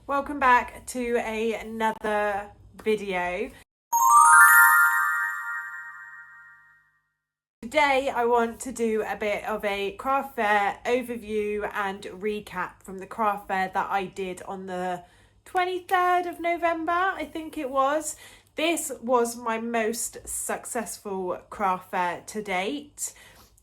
Welcome back to another video. Today I want to do a bit of a craft fair overview and recap from the craft fair that I did on the 23rd of November, I think it was. This was my most successful craft fair to date.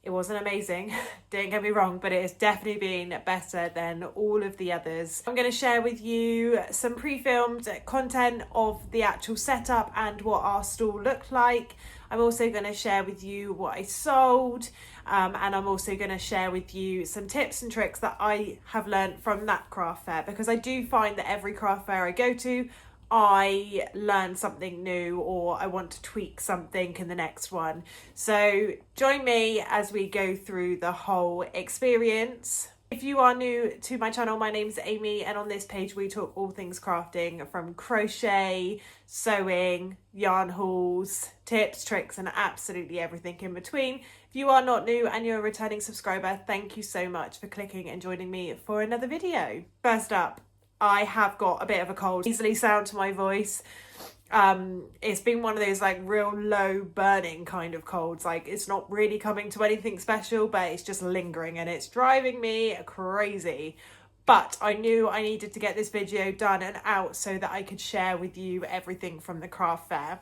It wasn't amazing, don't get me wrong, but it has definitely been better than all of the others. I'm going to share with you some pre-filmed content of the actual setup and what our stall looked like. I'm also going to share with you what I sold, and I'm also going to share with you some tips and tricks that I have learned from that craft fair, because I do find that every craft fair I go to, I learn something new or I want to tweak something in the next one. So join me as we go through the whole experience. If you are new to my channel, my name's Amy, and on this page we talk all things crafting, from crochet, sewing, yarn hauls, tips, tricks, and absolutely everything in between. If you are not new and you're a returning subscriber, thank you so much for clicking and joining me for another video. First up, I have got a bit of a cold, easily sound to my voice. It's been one of those like real low burning kind of colds. Like, it's not really coming to anything special, but it's just lingering and it's driving me crazy. But I knew I needed to get this video done and out so that I could share with you everything from the craft fair.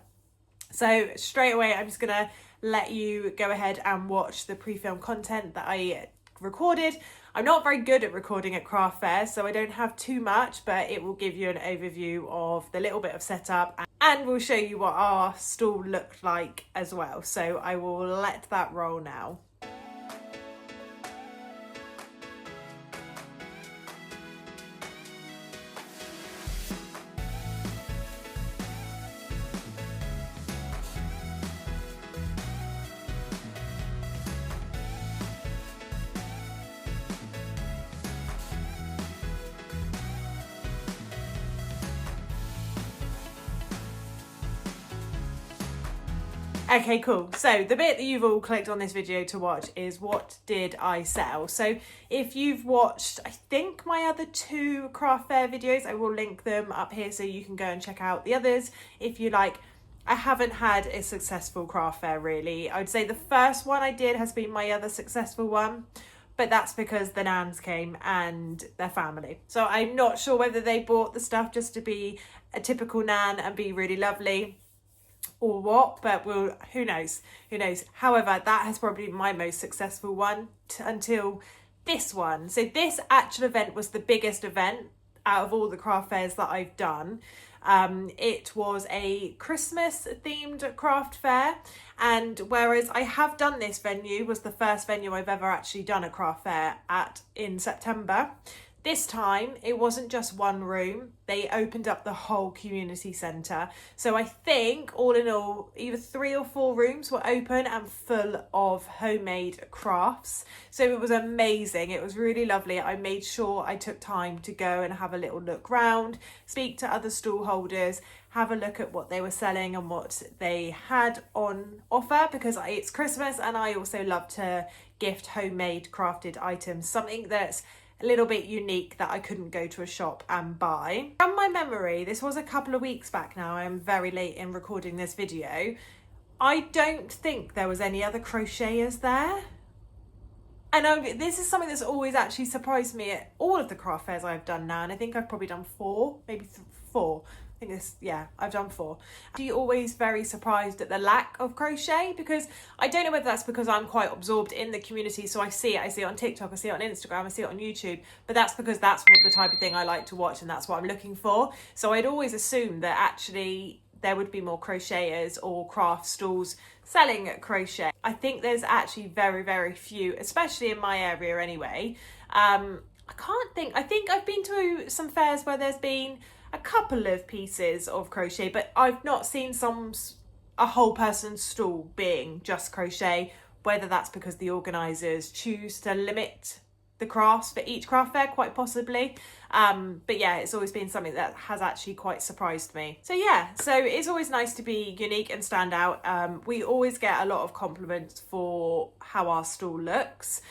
So straight away, I'm just gonna let you go ahead and watch the pre-filmed content that I recorded. I'm not very good at recording at craft fairs, so I don't have too much, but it will give you an overview of the little bit of setup, and we'll show you what our stall looked like as well. So I will let that roll now. Okay, cool. So the bit that you've all clicked on this video to watch is what did I sell. So if you've watched, I think, my other two craft fair videos, I will link them up here so you can go and check out the others if you like. I haven't had a successful craft fair really. I would say the first one I did has been my other successful one, but that's because the Nans came and their family. So I'm not sure whether they bought the stuff just to be a typical Nan and be really lovely or what, but who knows. However, that has probably been my most successful one until this one. So this actual event was the biggest event out of all the craft fairs that I've done. It was a Christmas themed craft fair, and whereas I have done this venue, was the first venue I've ever actually done a craft fair at in September. This time, it wasn't just one room. They opened up the whole community centre. So I think, all in all, either 3 or 4 rooms were open and full of homemade crafts. So it was amazing. It was really lovely. I made sure I took time to go and have a little look round, speak to other stall holders, have a look at what they were selling and what they had on offer, because it's Christmas and I also love to gift homemade crafted items, something that's a little bit unique that I couldn't go to a shop and buy. From my memory, this was a couple of weeks back now, I'm very late in recording this video, I don't think there was any other crocheters there. And this is something that's always actually surprised me at all of the craft fairs I've done now, and I think I've probably done 4, maybe 4. I think I've done 4. I'm actually always very surprised at the lack of crochet, because I don't know whether that's because I'm quite absorbed in the community, so I see it on TikTok, I see it on Instagram, I see it on YouTube, but that's because that's the type of thing I like to watch and that's what I'm looking for. So I'd always assumed that actually there would be more crocheters or craft stalls selling crochet. I think there's actually very, very few, especially in my area anyway. I think I've been to some fairs where there's been a couple of pieces of crochet, but I've not seen a whole person's stall being just crochet, whether that's because the organisers choose to limit the crafts for each craft fair, quite possibly. But yeah, it's always been something that has actually quite surprised me. So yeah, so it's always nice to be unique and stand out. We always get a lot of compliments for how our stall looks.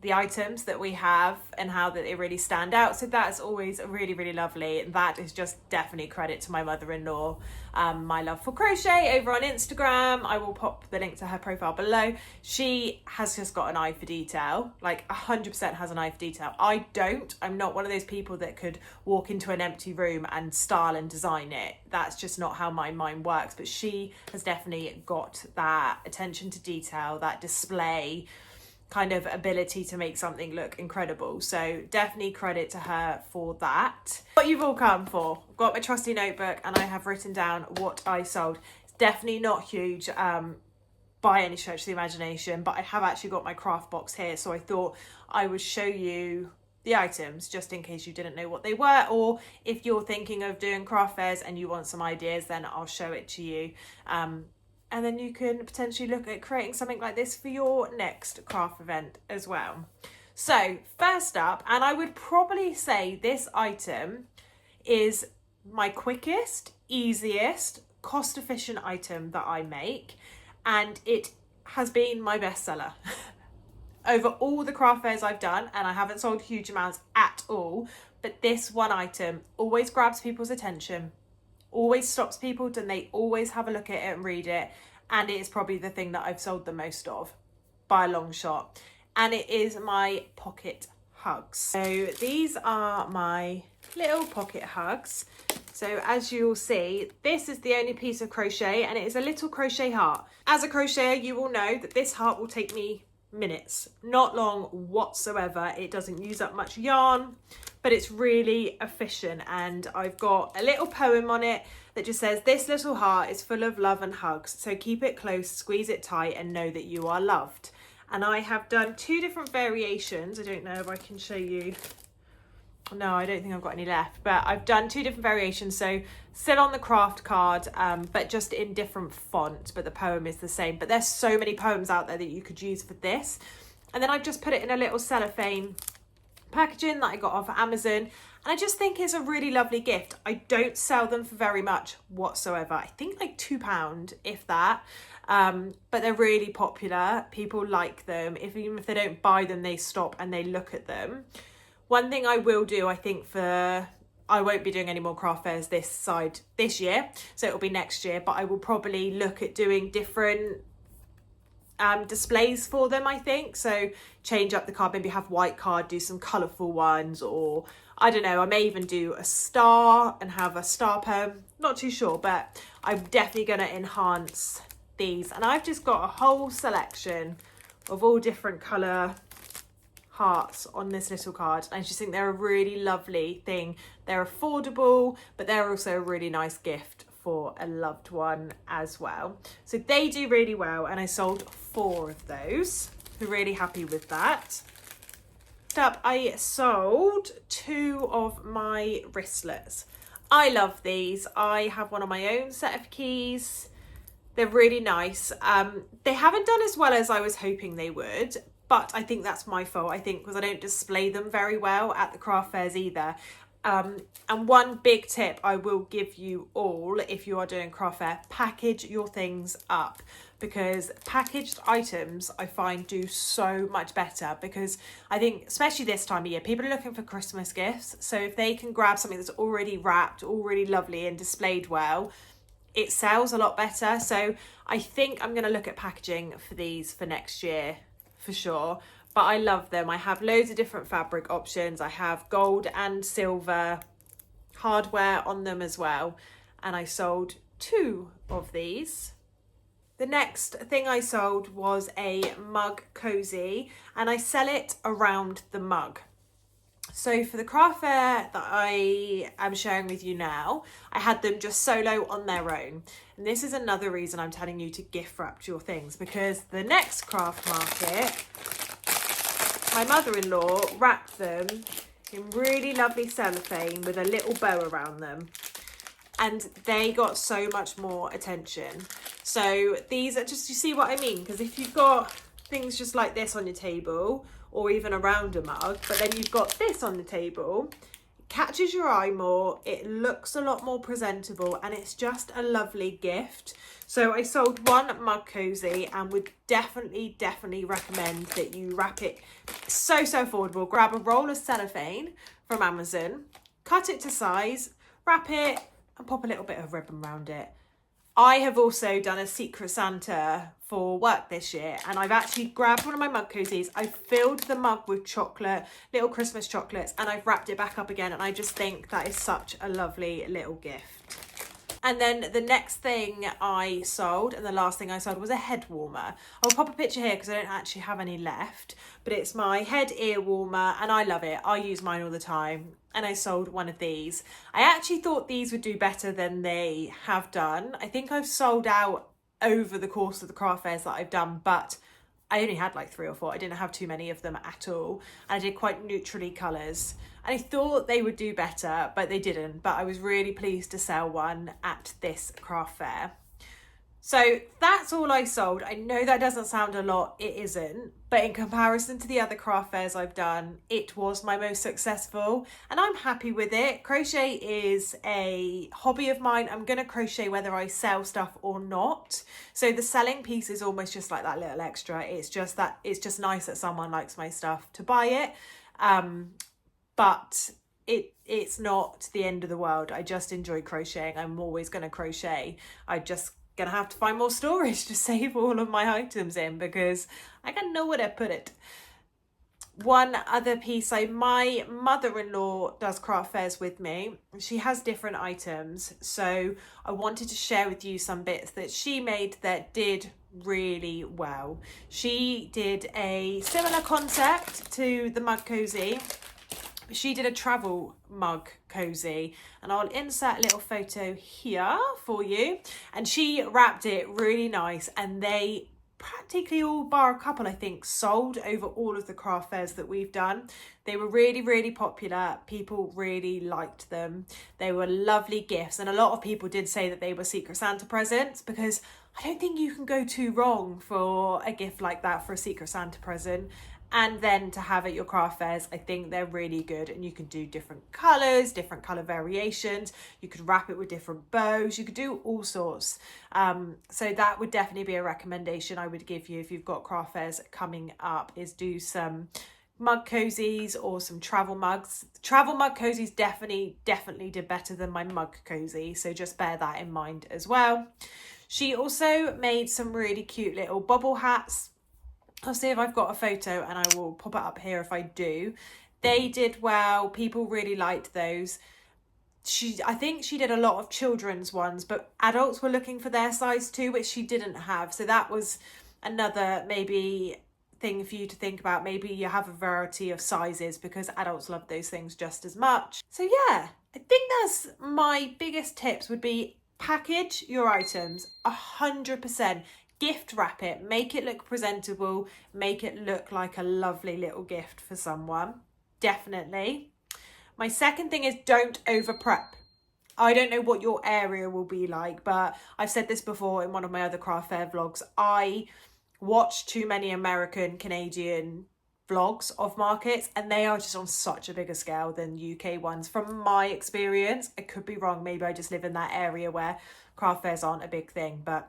the items that we have and how that they really stand out. So that's always really, really lovely. And that is just definitely credit to my mother-in-law. My Love for Crochet over on Instagram. I will pop the link to her profile below. She has just got an eye for detail, like 100% has an eye for detail. I don't. I'm not one of those people that could walk into an empty room and style and design it. That's just not how my mind works. But she has definitely got that attention to detail, that display kind of ability to make something look incredible. So definitely credit to her for that. What you've all come for. I've got my trusty notebook and I have written down what I sold. It's definitely not huge by any stretch of the imagination, but I have actually got my craft box here, so I thought I would show you the items just in case you didn't know what they were, or if you're thinking of doing craft fairs and you want some ideas, then I'll show it to you. And then you can potentially look at creating something like this for your next craft event as well. So first up, and I would probably say this item is my quickest, easiest, cost-efficient item that I make, and it has been my bestseller. Over all the craft fairs I've done, and I haven't sold huge amounts at all, but this one item always grabs people's attention, always stops people and they always have a look at it and read it, and it is probably the thing that I've sold the most of by a long shot, and it is my pocket hugs. So these are my little pocket hugs. So as you'll see, this is the only piece of crochet, and it is a little crochet heart. As a crocheter, you will know that this heart will take me minutes, not long whatsoever. It doesn't use up much yarn, but it's really efficient, and I've got a little poem on it that just says, "This little heart is full of love and hugs, so keep it close, squeeze it tight, and know that you are loved." And I have done two different variations. I don't know if I can show you. No, I don't think I've got any left, but I've done two different variations. So still on the craft card, but just in different font, but the poem is the same. But there's so many poems out there that you could use for this. And then I've just put it in a little cellophane packaging that I got off Amazon. And I just think it's a really lovely gift. I don't sell them for very much whatsoever. I think like £2, if that. But they're really popular. People like them. Even if they don't buy them, they stop and they look at them. One thing I will do, I think I won't be doing any more craft fairs this year, so it'll be next year, but I will probably look at doing different displays for them, I think. So change up the card, maybe have white card, do some colourful ones, or I don't know, I may even do a star and have a star poem. Not too sure, but I'm definitely going to enhance these. And I've just got a whole selection of all different colour hearts on this little card. I just think they're a really lovely thing. They're affordable, but they're also a really nice gift for a loved one as well. So they do really well, and I sold 4 of those. So really happy with that. Next up, I sold 2 of my wristlets. I love these. I have one on my own set of keys. They're really nice. They haven't done as well as I was hoping they would, but I think that's my fault, I think, because I don't display them very well at the craft fairs either. And one big tip I will give you all if you are doing craft fair, package your things up, because packaged items I find do so much better, because I think especially this time of year people are looking for Christmas gifts. So if they can grab something that's already wrapped, already lovely and displayed well, it sells a lot better. So I think I'm going to look at packaging for these for next year for sure. But I love them. I have loads of different fabric options. I have gold and silver hardware on them as well. And I sold 2 of these. The next thing I sold was a mug cozy, and I sell it around the mug. So for the craft fair that I am sharing with you now, I had them just solo on their own. And this is another reason I'm telling you to gift wrap your things, because the next craft market, my mother-in-law wrapped them in really lovely cellophane with a little bow around them. And they got so much more attention. So these are just, you see what I mean? Because if you've got things just like this on your table, or even around a mug, but then you've got this on the table, it catches your eye more, it looks a lot more presentable, and it's just a lovely gift. So I sold one mug cozy and would definitely recommend that you wrap it. So affordable. Grab a roll of cellophane from Amazon, cut it to size, wrap it and pop a little bit of ribbon around it. I have also done a Secret Santa for work this year, and I've actually grabbed one of my mug cozies. I've filled the mug with chocolate, little Christmas chocolates, and I've wrapped it back up again, and I just think that is such a lovely little gift. And then the next thing I sold, and the last thing I sold, was a head warmer. I'll pop a picture here because I don't actually have any left, but it's my head ear warmer and I love it. I use mine all the time, and I sold one of these. I actually thought these would do better than they have done. I think I've sold out over the course of the craft fairs that I've done, but I only had like 3 or 4. I didn't have too many of them at all. And I did quite neutrally colours. And I thought they would do better, but they didn't. But I was really pleased to sell one at this craft fair. So that's all I sold. I know that doesn't sound a lot, it isn't, but in comparison to the other craft fairs I've done, it was my most successful and I'm happy with it. Crochet is a hobby of mine. I'm going to crochet whether I sell stuff or not. So the selling piece is almost just like that little extra. It's just nice that someone likes my stuff to buy it. But it's not the end of the world. I just enjoy crocheting. I'm always going to crochet. I just gonna have to find more storage to save all of my items in because I got nowhere to put it. One other piece, my mother-in-law does craft fairs with me. She has different items, so I wanted to share with you some bits that she made that did really well. She did a similar concept to the mug cozy. She did a travel mug cozy, and I'll insert a little photo here for you. And she wrapped it really nice, and they practically all bar a couple, I think, sold over all of the craft fairs that we've done. They were really popular. People really liked them. They were lovely gifts, and a lot of people did say that they were Secret Santa presents, because I don't think you can go too wrong for a gift like that for a Secret Santa present. And then to have at your craft fairs, I think they're really good, and you can do different colours, different colour variations. You could wrap it with different bows. You could do all sorts. So that would definitely be a recommendation I would give you if you've got craft fairs coming up, is do some mug cozies or some travel mugs. Travel mug cozies definitely did better than my mug cozy. So just bear that in mind as well. She also made some really cute little bobble hats. I'll see if I've got a photo and I will pop it up here if I do. They did well. People really liked those. I think she did a lot of children's ones, but adults were looking for their size too, which she didn't have. So that was another maybe thing for you to think about. Maybe you have a variety of sizes because adults love those things just as much. So yeah, I think that's my biggest tips would be package your items 100%. Gift wrap it, make it look presentable, make it look like a lovely little gift for someone. Definitely. My second thing is don't over prep. I don't know what your area will be like, but I've said this before in one of my other craft fair vlogs. I watch too many American, Canadian vlogs of markets, and they are just on such a bigger scale than UK ones. From my experience, I could be wrong. Maybe I just live in that area where craft fairs aren't a big thing, but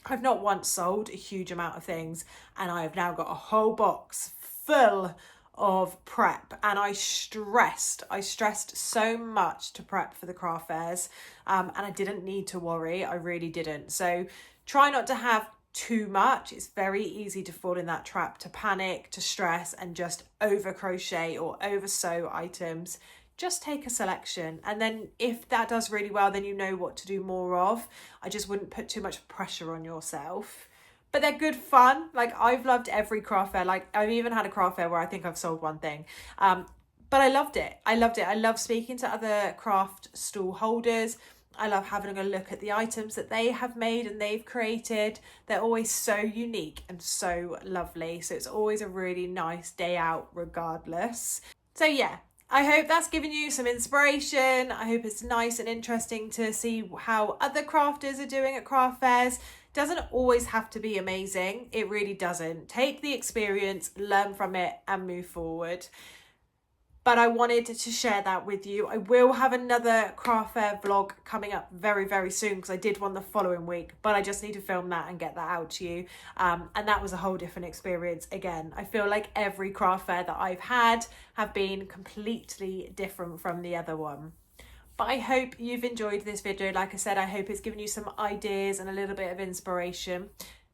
I've not once sold a huge amount of things, and I have now got a whole box full of prep, and I stressed so much to prep for the craft fairs, and I didn't need to worry. I really didn't. So try not to have too much. It's very easy to fall in that trap, to panic, to stress, and just over crochet or over sew items. Just take a selection, and then if that does really well, then you know what to do more of. I just wouldn't put too much pressure on yourself. But they're good fun. Like, I've loved every craft fair. Like, I've even had a craft fair where I think I've sold one thing. But I loved it. I love speaking to other craft stall holders. I love having a look at the items that they have made and they've created. They're always so unique and so lovely. So it's always a really nice day out regardless. So yeah. I hope that's given you some inspiration. I hope it's nice and interesting to see how other crafters are doing at craft fairs. Doesn't always have to be amazing. It really doesn't. Take the experience, learn from it, and move forward. but I wanted to share that with you. I will have another craft fair vlog coming up very, very soon because I did one the following week, but I just need to film that and get that out to you. And that was a whole different experience again. I feel like every craft fair that I've had have been completely different from the other one. But I hope you've enjoyed this video. Like I said, I hope it's given you some ideas and a little bit of inspiration.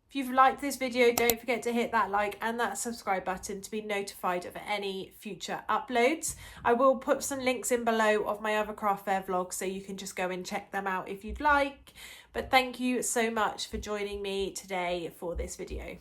If you've liked this video, don't forget to hit that like and that subscribe button to be notified of any future uploads. I will put some links in below of my other craft fair vlogs so you can just go and check them out if you'd like. But thank you so much for joining me today for this video.